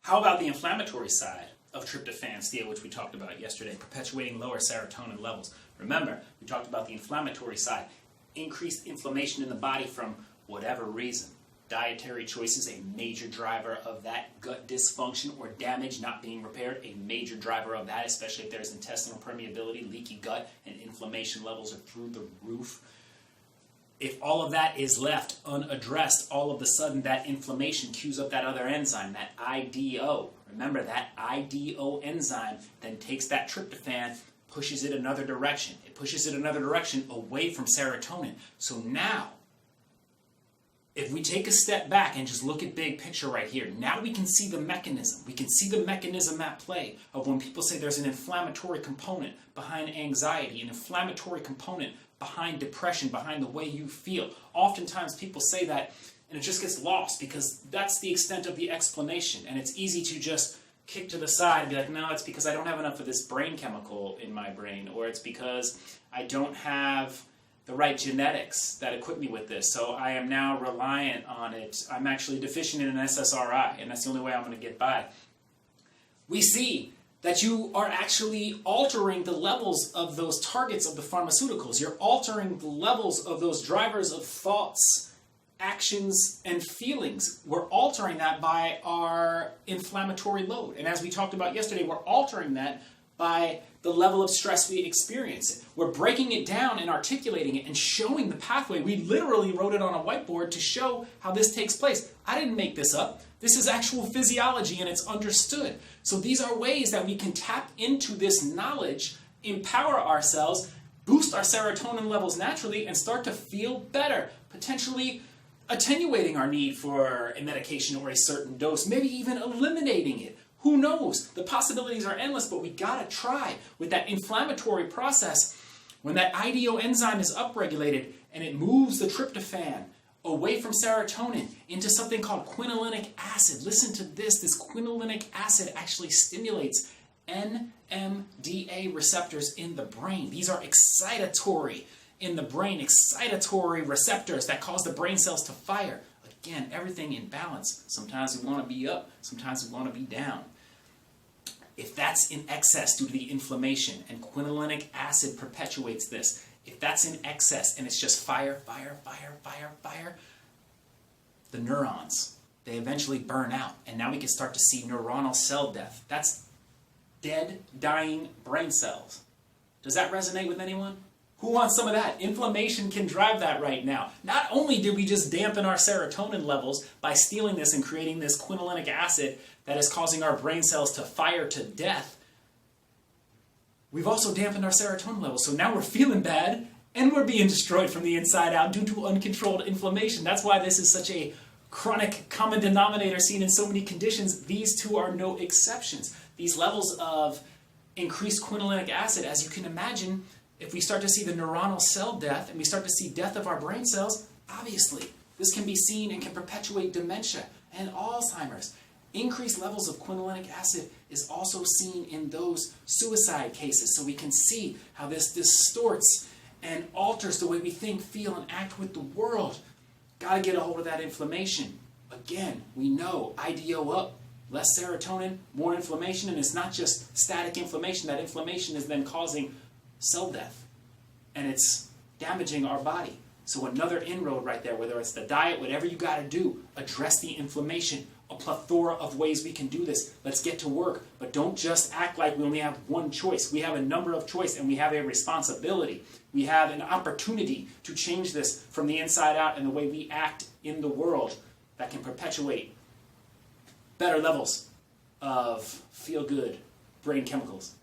How about the inflammatory side of tryptophan, Thea, which we talked about yesterday, perpetuating lower serotonin levels? Remember, we talked about the inflammatory side, increased inflammation in the body from whatever reason. Dietary choices, a major driver of that. Gut dysfunction or damage not being repaired, a major driver of that, especially if there's intestinal permeability, leaky gut, and inflammation levels are through the roof. If all of that is left unaddressed, all of a sudden that inflammation cues up that other enzyme, that IDO. Remember, that IDO enzyme then takes that tryptophan, pushes it another direction. It pushes it another direction away from serotonin. So now, if we take a step back and just look at big picture right here, now we can see the mechanism. We can see the mechanism at play of when people say there's an inflammatory component behind anxiety, an inflammatory component behind depression, behind the way you feel. Oftentimes people say that and it just gets lost because that's the extent of the explanation, and it's easy to just kick to the side and be like, no, it's because I don't have enough of this brain chemical in my brain, or it's because I don't have the right genetics that equip me with this, so I am now reliant on it. I'm actually deficient in an SSRI, and that's the only way I'm going to get by. We see that you are actually altering the levels of those targets of the pharmaceuticals. You're altering the levels of those drivers of thoughts, actions, and feelings. We're altering that by our inflammatory load. And as we talked about yesterday, we're altering that by the level of stress we experience. We're breaking it down and articulating it and showing the pathway. We literally wrote it on a whiteboard to show how this takes place. I didn't make this up. This is actual physiology and it's understood. So these are ways that we can tap into this knowledge, empower ourselves, boost our serotonin levels naturally, and start to feel better, potentially attenuating our need for a medication or a certain dose, maybe even eliminating it. Who knows? The possibilities are endless, but we gotta try. With that inflammatory process, when that IDO enzyme is upregulated and it moves the tryptophan away from serotonin into something called quinolinic acid. Listen to this. This quinolinic acid actually stimulates NMDA receptors in the brain. These are excitatory in the brain, excitatory receptors that cause the brain cells to fire. Again, everything in balance. Sometimes we want to be up, sometimes we want to be down. If that's in excess due to the inflammation, and quinolinic acid perpetuates this, if that's in excess and it's just fire, fire, fire, fire, fire, the neurons, they eventually burn out. And now we can start to see neuronal cell death. That's dead, dying brain cells. Does that resonate with anyone? Who wants some of that? Inflammation can drive that right now. Not only did we just dampen our serotonin levels by stealing this and creating this quinolinic acid that is causing our brain cells to fire to death, we've also dampened our serotonin levels. So now we're feeling bad and we're being destroyed from the inside out due to uncontrolled inflammation. That's why this is such a chronic common denominator seen in so many conditions. These two are no exceptions. These levels of increased quinolinic acid, as you can imagine, if we start to see the neuronal cell death and we start to see death of our brain cells, obviously this can be seen and can perpetuate dementia and Alzheimer's. Increased levels of quinolinic acid is also seen in those suicide cases. So we can see how this distorts and alters the way we think, feel, and act with the world. Got to get a hold of that inflammation. Again, we know IDO up, less serotonin, more inflammation, and it's not just static inflammation. That inflammation is then causing cell death, and it's damaging our body. So another inroad right there, whether it's the diet, whatever you got to do, address the inflammation. A plethora of ways we can do this. Let's get to work, but don't just act like we only have one choice. We have a number of choices, and we have a responsibility. We have an opportunity to change this from the inside out and the way we act in the world that can perpetuate better levels of feel-good brain chemicals.